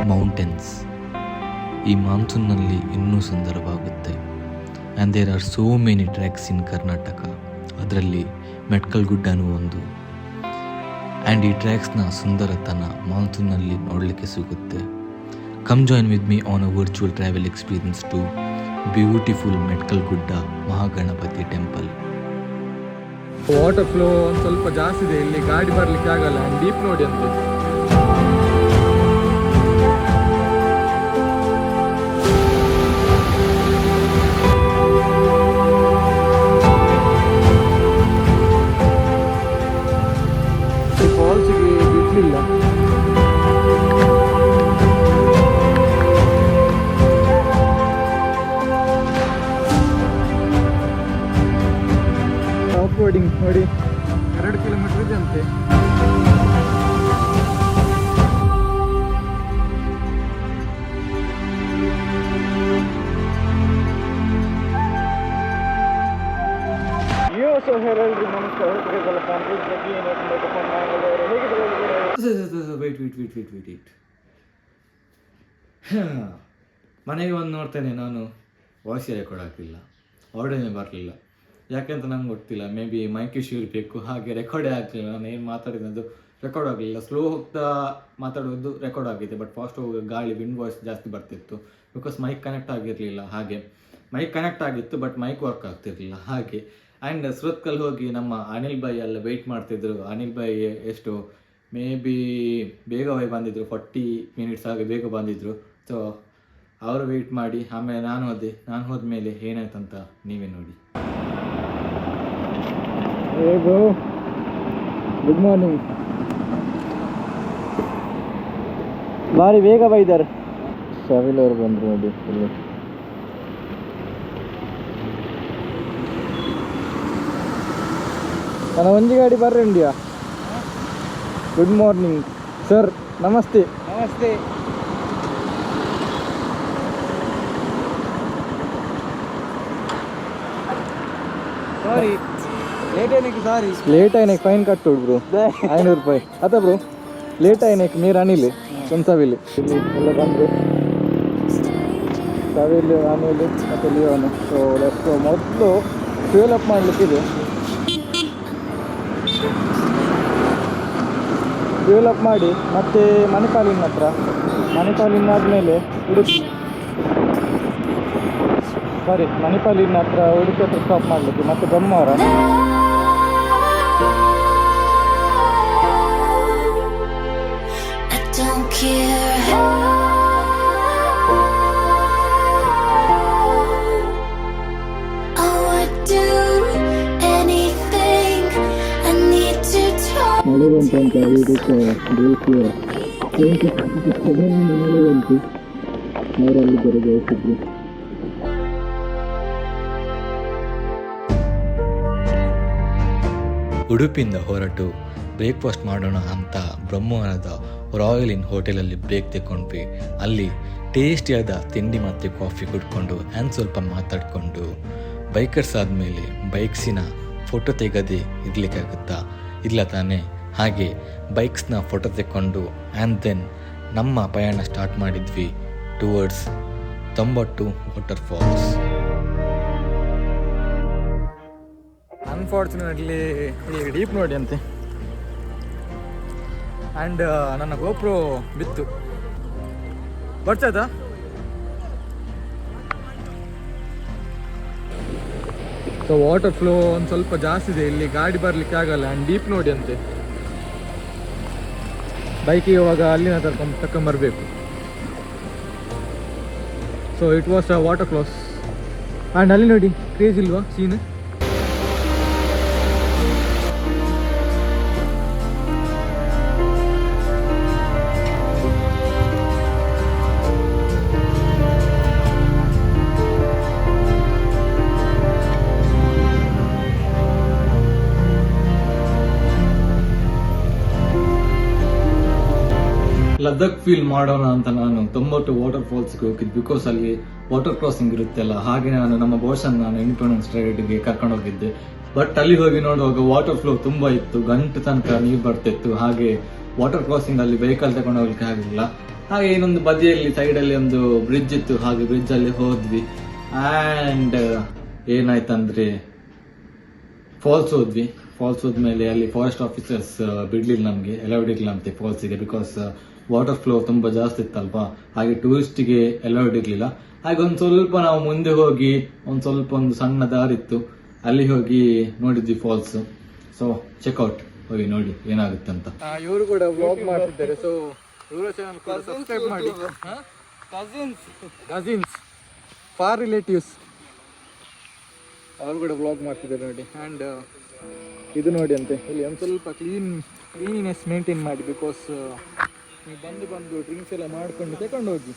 Mountains ಈ ಮಾನ್ಸೂನ್ನಲ್ಲಿ ಇನ್ನೂ ಸುಂದರವಾಗುತ್ತೆ. And there are so many tracks in Karnataka. ಅದರಲ್ಲಿ ಮೆಟ್ಕಲ್ ಗುಡ್ಡನೂ ಒಂದು. ಆ್ಯಂಡ್ ಈ ಟ್ರ್ಯಾಕ್ಸ್ನ ಸುಂದರತನ ಮಾನ್ಸೂನ್ನಲ್ಲಿ ನೋಡಲಿಕ್ಕೆ ಸಿಗುತ್ತೆ. Come join with me on a virtual travel experience to beautiful Metkal Gudda Mahaganapati temple. Water flow ಒಂದು ಸ್ವಲ್ಪ ಜಾಸ್ತಿ ಇದೆ, ಇಲ್ಲಿ ಗಾಡಿ ಬರಲಿಕ್ಕೆ ಆಗಲ್ಲ. ಡೀಪ್ ನೋಡಿ ಅಂತ ಫಾಲ್ಸಿಗೆ ಬಿಡ್ಲಿಲ್ಲ. ಆಫ್ ರೋಡಿಂಗ್ ನೋಡಿ 2 ಕಿಲೋಮೀಟರ್ ಇದೆ ಅಂತೆ. ಎಲ್ರಿಗೂ ನಮಸ್ಕಾರ. ಮನೆಗೆ ಬಂದು ನೋಡ್ತೇನೆ ನಾನು ವಾಯ್ಸ್ ರೆಕಾರ್ಡ್ ಹಾಕಿಲ್ಲ, ಆಡಿಯೋನೇ ಬರಲಿಲ್ಲ. ಯಾಕೆಂತ ನಂಗೆ ಗೊತ್ತಿಲ್ಲ. ಮೇ ಬಿ ಮೈಕ್ ಇಶ್ಯೂ ಇರಬೇಕು, ಹಾಗೆ ರೆಕಾರ್ಡೇ ಆಗಲಿಲ್ಲ. ನಾನು ಏನು ಮಾತಾಡಿದ್ದು ರೆಕಾರ್ಡ್ ಆಗಲಿಲ್ಲ. ಸ್ಲೋ ಹೋಗ್ತಾ ಮಾತಾಡೋದು ರೆಕಾರ್ಡ್ ಆಗಿದೆ, ಬಟ್ ಫಾಸ್ಟ್ ಹೋಗಿ ಗಾಳಿ ವಿಂಡ್ ವಾಯ್ಸ್ ಜಾಸ್ತಿ ಬರ್ತಿತ್ತು. ಬಿಕಾಸ್ ಮೈಕ್ ಕನೆಕ್ಟ್ ಆಗಿರಲಿಲ್ಲ. ಹಾಗೆ ಮೈಕ್ ಕನೆಕ್ಟ್ ಆಗಿತ್ತು ಬಟ್ ಮೈಕ್ ವರ್ಕ್ ಆಗ್ತಿರಲಿಲ್ಲ ಹಾಗೆ. ಆ್ಯಂಡ್ ಸುರತ್ಕಲ್ ಹೋಗಿ ನಮ್ಮ ಅನಿಲ್ ಭಾಯ್ ಎಲ್ಲ ವೆಯ್ಟ್ ಮಾಡ್ತಿದ್ರು. ಅನಿಲ್ ಭಾಯ್ ಎಷ್ಟು ಮೇ ಬಿ ಬೇಗ ಬಂದಿದ್ರು, 40 ಮಿನಿಟ್ಸ್ ಹಾಗೆ ಬೇಗ ಬಂದಿದ್ರು. ಸೊ ಅವರು ವೆಯ್ಟ್ ಮಾಡಿ ಆಮೇಲೆ ನಾನು ಹೋದ್ಮೇಲೆ ಏನಾಯ್ತಂತ ನೀವೇ ನೋಡಿ. Good morning. ಭಾರಿ ಬೇಗ ಬೈದಾರೆ. ಸವಿಲ್ ಅವರು ಬಂದರು ನೋಡಿ. ನನ್ನ ಒಂಜಿ ಗಾಡಿ ಬರ್ರಿ ಇಂಡಿಯಾ. Good morning sir. ನಮಸ್ತೆ. ನಮಸ್ತೆ. ಸಾರಿ ಲೇಟ್ ಆಯ್ನಕ್ಕೆ ಫೈನ್ ಕಟ್ಟೋಡು ಬ್ರೋ. 500 ರೂಪಾಯಿ ಅದ ಬ್ರೋ. ಲೇಟ್ ಆಯ್ನಕ್ಕೆ ನೀರು ಅನಿಲ್ ಒಂದು ಸವಿಲಿ ಇಲ್ಲಿ ಎಲ್ಲ ಬಂದರು. ಸವಿಲ್ ಆಮೇಲೆ ಮತ್ತು ಲಿಯೋನು. ಸೊ ಲೆಫ್ಟ್ ಮೊದಲು ಫ್ಯೂಲ್ ಅಪ್ ಮಾಡಲಿಕ್ಕಿದೆ. ಫ್ಯೂಲ್ ಅಪ್ ಮಾಡಿ ಮತ್ತೆ ಮಣಿಪಾಲಿನ ಆದಮೇಲೆ ಉಡುಪಿ ಮಣಿಪಾಲಿನ ಹತ್ರ ಉಡುಪಿ ಹತ್ರ ಸ್ಟಾಪ್ ಮಾಡಲಿಕ್ಕೆ, ಮತ್ತೆ ಬ್ರಹ್ಮಾವರ. ಮಳೆ ಬಂತಂತ ಇದಕ್ಕೆ ಮಳೆ ಬಂತು. ಅವರಲ್ಲಿ ಬರಬೇಕಿದ್ರು. ಉಡುಪಿಯಿಂದ ಹೊರಟು ಬ್ರೇಕ್ಫಾಸ್ಟ್ ಮಾಡೋಣ ಅಂತ ಬ್ರಹ್ಮವರದ ರಾಯಲ್ ಇನ್ ಹೋಟೆಲಲ್ಲಿ ಬ್ರೇಕ್ ತೆಕ್ಕೊಂಡ್ವಿ. ಅಲ್ಲಿ ಟೇಸ್ಟಿಯಾದ ತಿಂಡಿ ಮತ್ತು ಕಾಫಿ ಕುಡ್ಕೊಂಡು ಆ್ಯಂಡ್ ಸ್ವಲ್ಪ ಮಾತಾಡಿಕೊಂಡು ಬೈಕರ್ಸ್ ಆದಮೇಲೆ ಬೈಕ್ಸಿನ ಫೋಟೋ ತೆಗೆದೇ ಇರಲಿಕ್ಕಾಗುತ್ತಾ? ಇಲ್ಲ ತಾನೇ. ಹಾಗೆ ಬೈಕ್ಸ್ನ ಫೋಟೋ ತೆಕ್ಕೊಂಡು ಆ್ಯಂಡ್ ದೆನ್ ನಮ್ಮ ಪಯಣ ಸ್ಟಾರ್ಟ್ ಮಾಡಿದ್ವಿ ಟುವರ್ಡ್ಸ್ 90 ವಾಟರ್ ಫಾಲ್ಸ್. ಅನ್ಫಾರ್ಚುನೇಟ್ಲಿ ಈಗ ಡೀಪ್ ನೋಡಿ ಅಂತೆ. ಆ್ಯಂಡ್ ನನ್ನ ಗೋಪ್ರೋ ಬಿತ್ತು. ಬರ್ತಾಯ್ತಾ? ಸೊ ವಾಟರ್ ಫ್ಲೋ ಒಂದು ಸ್ವಲ್ಪ ಜಾಸ್ತಿ ಇದೆ, ಇಲ್ಲಿ ಗಾಡಿ ಬರಲಿಕ್ಕೆ ಆಗಲ್ಲ. ಆ್ಯಂಡ್ ಡೀಪ್ ನೋಡಿ ಅಂತೆ. ಬೈಕಿಗೆ ಇವಾಗ ಅಲ್ಲಿನ ತಗೊಂಬರ್ಬೇಕು. So it was a water falls. And ಅಲ್ಲಿ ನೋಡಿ ಕ್ರೇಜ್ ಇಲ್ವಾ ಸೀನ್? ಲದ್ದಾಖ್ ಫೀಲ್ ಮಾಡೋಣ ಅಂತ ನಾನು 90 ವಾಟರ್ ಫಾಲ್ಸ್ಗೆ ಹೋಗಿದ್ದು. ಬಿಕಾಸ್ ಅಲ್ಲಿ ವಾಟರ್ ಕ್ರಾಸಿಂಗ್ ಇರುತ್ತೆಲ್ಲ, ಹಾಗೆ ನಮ್ಮ ಬೋಷನ್ ನಾನು ಇಂಡಿಪೆಂಡೆನ್ಸ್ ರೈಡ್ಗೆ ಕರ್ಕೊಂಡು ಹೋಗಿದ್ದೆ. ಬಟ್ ಅಲ್ಲಿ ಹೋಗಿ ನೋಡುವಾಗ ವಾಟರ್ ಫ್ಲೋ ತುಂಬಾ ಇತ್ತು, ಗಂಟು ತನಕ ನೀರು ಬರ್ತಿತ್ತು. ಹಾಗೆ ವಾಟರ್ ಕ್ರಾಸಿಂಗ್ ಅಲ್ಲಿ ವೆಹಿಕಲ್ ತಗೊಂಡು ಹೋಗ್ಲಿಕ್ಕೆ ಆಗಲಿಲ್ಲ. ಹಾಗೆ ಇನ್ನೊಂದು ಬದಿಯಲ್ಲಿ ಸೈಡಲ್ಲಿ ಒಂದು ಬ್ರಿಡ್ಜ್ ಇತ್ತು, ಹಾಗೆ ಬ್ರಿಡ್ಜಲ್ಲಿ ಹೋದ್ವಿ. ಆ್ಯಂಡ್ ಏನಾಯ್ತಂದ್ರೆ ಫಾಲ್ಸ್ ಹೋದ್ವಿ. ಫಾಲ್ಸ್ ಹೋದ್ಮೇಲೆ ಅಲ್ಲಿ ಫಾರೆಸ್ಟ್ ಆಫೀಸರ್ಸ್ ಬಿಡ್ಲಿಲ್ಲ ನಮಗೆ, ಅಲೌಡ್ ಇರಲಿಲ್ಲ ಅಂತೆ ಫಾಲ್ಸಿಗೆ, ಬಿಕಾಸ್ ವಾಟರ್ ಫ್ಲೋ ತುಂಬ ಜಾಸ್ತಿ ಇತ್ತಲ್ವಾ, ಹಾಗೆ ಟೂರಿಸ್ಟಿಗೆ ಅಲೌಡ್ ಇರಲಿಲ್ಲ. ಹಾಗೆ ಒಂದು ಸ್ವಲ್ಪ ನಾವು ಮುಂದೆ ಹೋಗಿ ಒಂದು ಸಣ್ಣ ದಾರಿ ಇತ್ತು, ಅಲ್ಲಿ ಹೋಗಿ ನೋಡಿದ್ವಿ ಫಾಲ್ಸ್. ಸೊ ಚೆಕ್ಔಟ್ ಹೋಗಿ ನೋಡಿ ಏನಾಗುತ್ತೆ ಅಂತ. ಇವರು ಕೂಡ ವ್ಲಾಗ್ ಮಾಡ್ತಿದ್ದಾರೆ, ಸೊ ಇವರ ಚಾನಲ್ ಕೂಡ ಸಬ್ಸ್ಕ್ರೈಬ್ ಮಾಡಿ. ಕಸಿನ್ಸ್ ಫಾರ್ ರಿಲೇಟಿವ್ಸ್ ಅವರು ಕೂಡ ವ್ಲಾಗ್ ಮಾಡ್ತಿದ್ದಾರೆ ನೋಡಿ. ಆ್ಯಂಡ್ ಇದು ನೋಡಿ ಅಂತೆ, ಇಲ್ಲಿ ಒಂದು ಸ್ವಲ್ಪ ಕ್ಲೀನಿನೆಸ್ ಮೇಂಟೈನ್ ಮಾಡಿ, ಬಿಕಾಸ್ ನೀವು ಬಂದು ಡ್ರಿಂಕ್ಸ್ ಎಲ್ಲ ಮಾಡ್ಕೊಂಡು ತಗೊಂಡು ಹೋಗಿ,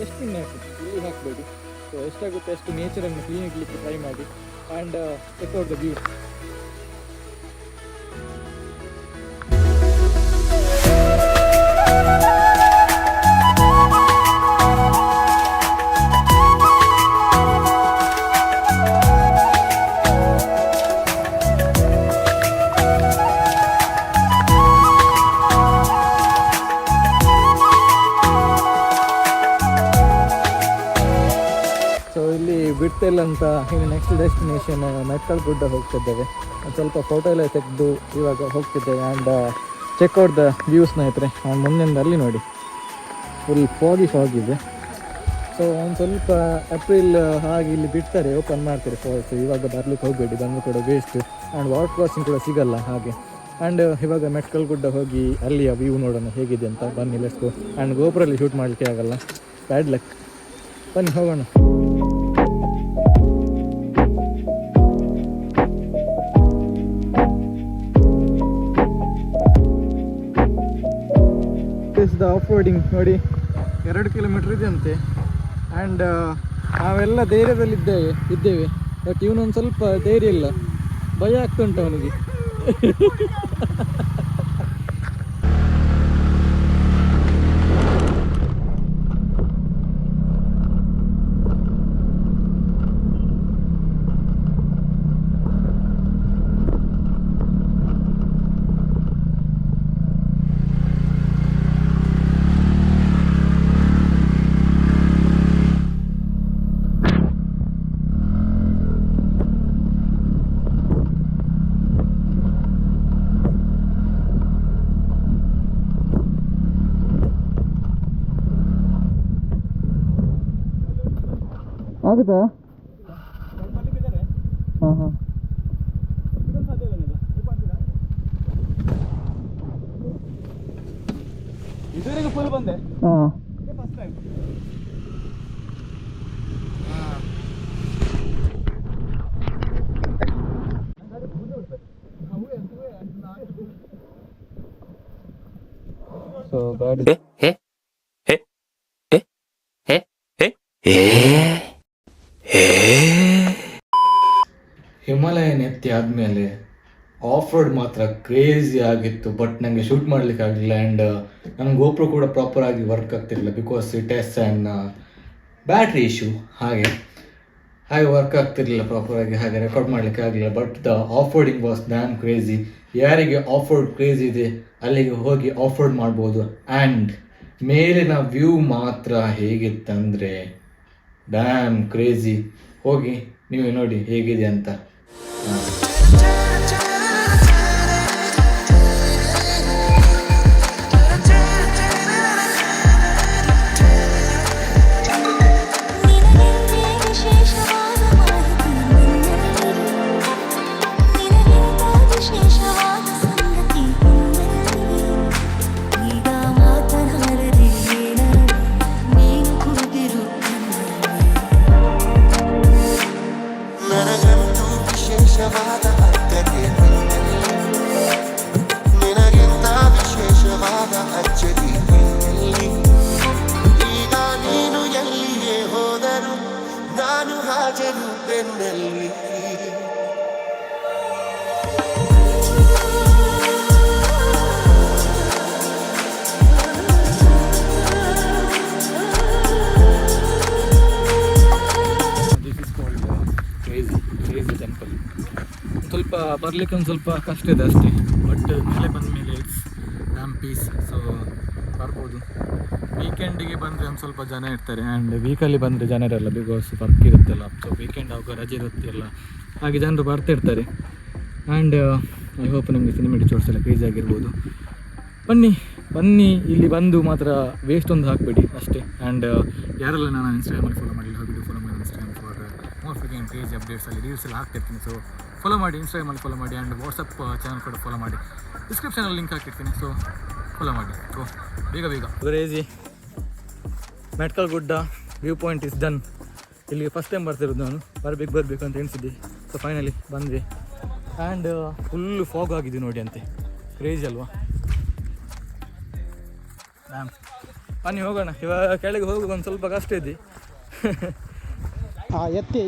ಡಸ್ಟ್ಬಿನ್ ಹಾಕಿ, ಇಲ್ಲಿ ಹಾಕಬೇಡಿ. ಸೊ ಎಷ್ಟಾಗುತ್ತೆ ಅಷ್ಟು ನೇಚರನ್ನು ಕ್ಲೀನ್ ಇಡಲಿಕ್ಕೆ ಟ್ರೈ ಮಾಡಿ. And check out the view. ಬಿಡ್ತಿಲ್ಲ ಅಂತ ಇನ್ನು ನೆಕ್ಸ್ಟ್ ಡೆಸ್ಟಿನೇಷನ್ ಮೆಟ್ಕಲ್ ಗುಡ್ಡ ಹೋಗ್ತಿದ್ದೇವೆ. ಸ್ವಲ್ಪ ಫೋಟೋ ಎಲ್ಲ ತೆಗೆದು ಇವಾಗ ಹೋಗ್ತಿದ್ದೇವೆ. ಆ್ಯಂಡ್ ಚೆಕ್ಔಟ್ ದ ವ್ಯೂ ಸ್ನೇಹಿತರೆ. ಆ್ಯಂಡ್ ಮುಂದಿನ ಅಲ್ಲಿ ನೋಡಿ ಫುಲ್ ಫಾಗ್ ಇದೆ. ಸೊ ಒಂದು ಸ್ವಲ್ಪ ಏಪ್ರಿಲ್ ಹಾಗೆ ಇಲ್ಲಿ ಬಿಡ್ತಾರೆ, ಓಪನ್ ಮಾಡ್ತಾರೆ ಫಾಲ್ಸ್. ಇವಾಗ ಬರ್ಲಿಕ್ಕೆ ಹೋಗಬೇಡಿ, ಬಂದು ಕೂಡ ವೇಸ್ಟ್. ಆ್ಯಂಡ್ ವಾಟರ್ ಕ್ರಾಸಿಂಗ್ ಕೂಡ ಸಿಗಲ್ಲ ಹಾಗೆ. ಆ್ಯಂಡ್ ಇವಾಗ ಮೆಟ್ಕಲ್ ಗುಡ್ಡ ಹೋಗಿ ಅಲ್ಲಿಯ ವ್ಯೂ ನೋಡೋಣ ಹೇಗಿದೆ ಅಂತ. ಬನ್ನಿ ಲೆಟ್ಸ್ ಗೋ. ಆ್ಯಂಡ್ ಗೋಪುರಲ್ಲಿ ಶೂಟ್ ಮಾಡಲಿಕ್ಕೆ ಆಗಲ್ಲ, ಬ್ಯಾಡ್ ಲಕ್. ಬನ್ನಿ ಹೋಗೋಣ. ದ ಆಫ್ ರೋಡಿಂಗ್ ನೋಡಿ, 2 ಕಿಲೋಮೀಟರ್ ಇದೆ ಅಂತೆ. ಆ್ಯಂಡ್ ನಾವೆಲ್ಲ ಧೈರ್ಯದಲ್ಲಿ ಇದ್ದೇವೆ, ಬಟ್ ಇವನೊಂದು ಸ್ವಲ್ಪ ಧೈರ್ಯ ಇಲ್ಲ, ಭಯ ಆಗ್ತುಂಟು ಅವನಿಗೆ. ಆಗುತ್ತಾ? ಹಾಂ ಇದುವರೆಗೆ ಫುಲ್ ಬಂದೆ. ಹಾಂ ಸೊ ಗಾಡಿ ಹಿಮಾಲಯನ್ ಎತ್ತಿ ಆದಮೇಲೆ ಆಫ್ ರೋಡ್ ಮಾತ್ರ ಕ್ರೇಜಿ ಆಗಿತ್ತು, ಬಟ್ ನನಗೆ ಶೂಟ್ ಮಾಡಲಿಕ್ಕೆ ಆಗಲಿಲ್ಲ. ಆ್ಯಂಡ್ ನನ್ನ ಗೋಪ್ರೋ ಕೂಡ ಪ್ರಾಪರಾಗಿ ವರ್ಕ್ ಆಗ್ತಿರಲಿಲ್ಲ, because it has and battery issue. ಹಾಗೆ ವರ್ಕ್ ಆಗ್ತಿರಲಿಲ್ಲ ಪ್ರಾಪರಾಗಿ, ಹಾಗೆ ರೆಕಾರ್ಡ್ ಮಾಡಲಿಕ್ಕೆ ಆಗಲಿಲ್ಲ. But the off roading was dam crazy. ಯಾರಿಗೆ ಆಫ್ ರೋಡ್ ಕ್ರೇಜಿ ಇದೆ ಅಲ್ಲಿಗೆ ಹೋಗಿ ಆಫ್ ರೋಡ್ ಮಾಡ್ಬೋದು. ಆ್ಯಂಡ್ ಮೇಲಿನ ವ್ಯೂ ಮಾತ್ರ ಹೇಗಿತ್ತಂದರೆ ಡ್ಯಾಮ್ ಕ್ರೇಜಿ. ಹೋಗಿ ನೀವು ನೋಡಿ ಹೇಗಿದೆ ಅಂತ. ಸ್ವಲ್ಪ ಬರಲಿಕ್ಕೆ ಒಂದು ಸ್ವಲ್ಪ ಕಷ್ಟ ಇದೆ ಅಷ್ಟೇ, ಬಟ್ ಮೇಲೆ ಬಂದ ಮೇಲೆ ಇಟ್ಸ್ ಡ್ಯಾಮ್ ಪೀಸ್. ಸೊ ಬರ್ಬೋದು. ವೀಕೆಂಡಿಗೆ ಬಂದರೆ ಒಂದು ಸ್ವಲ್ಪ ಜನ ಇರ್ತಾರೆ, ಆ್ಯಂಡ್ ವೀಕಲ್ಲಿ ಬಂದರೆ ಜನ ಇರಲ್ಲ, ಬಿಕಾಸ್ ವರ್ಕ್ ಇರುತ್ತಲ್ಲ. ಸೊ ವೀಕೆಂಡ್ ಆಗುವ ರಜೆ ಇರುತ್ತಿಲ್ಲ, ಹಾಗೆ ಜನರು ಬರ್ತಿರ್ತಾರೆ. ಆ್ಯಂಡ್ ಐ ಹೋಪ್ ನಿಮಗೆ ಸಿನಿಮೆಟಿಕ್ ಶಾರ್ಟ್ಸ್ ಎಲ್ಲ ಕ್ರೇಜ್ ಆಗಿರ್ಬೋದು. ಬನ್ನಿ ಇಲ್ಲಿ ಬಂದು ಮಾತ್ರ ವೇಸ್ಟ್ ಒಂದು ಹಾಕಬೇಡಿ ಅಷ್ಟೇ. ಆ್ಯಂಡ್ ಯಾರೆಲ್ಲ ನಾನು ಇನ್ಸ್ಟಾಗ್ರಾಮಲ್ಲಿ ಫಾಲೋ ಮಾಡಿಲ್ಲ, ಹೋಗಿದ್ದು ಫಾಲೋ ಮಾಡಿ Instagram for more frequent craze ಅಪ್ಡೇಟ್ಸಲ್ಲಿ ರೀಲ್ಸ್ ಎಲ್ಲ ಹಾಕ್ತಿರ್ತೀನಿ. ಸೊ ಫಾಲೋ ಮಾಡಿ, ಇನ್ಸ್ಟಾಗ್ರಾಮಲ್ಲಿ ಫಾಲೋ ಮಾಡಿ, ಆ್ಯಂಡ್ ವಾಟ್ಸಪ್ ಚಾನಲ್ ಕೂಡ ಫಾಲೋ ಮಾಡಿ. ಡಿಸ್ಕ್ರಿಪ್ಷನಲ್ಲಿ ಲಿಂಕ್ ಹಾಕಿರ್ತೀನಿ, ಸೊ ಫಾಲೋ ಮಾಡಿ. ಸೊ ಬೇಗ crazy Metkal Gudda view point is done. ಇಲ್ಲಿಗೆ ಫಸ್ಟ್ ಟೈಮ್ ಬರ್ತಿರೋದು ನಾನು, ಬರಬೇಕು ಅಂತ ಎಣಿಸಿದ್ದೆ. ಸೊ ಫೈನಲಿ ಬಂದ್ವಿ. ಆ್ಯಂಡ್ ಫುಲ್ಲು ಫಾಗ್ ಆಗಿದೆ ನೋಡಿ ಅಂತೆ, ಕ್ರೇಜಿ ಅಲ್ವಾ. ಬನ್ನಿ ಹೋಗೋಣ. ಇವಾಗ ಕೆಳಗೆ ಹೋಗೋದು ಒಂದು ಸ್ವಲ್ಪ ಕಷ್ಟ ಇದೆ. ಎತ್ತಿ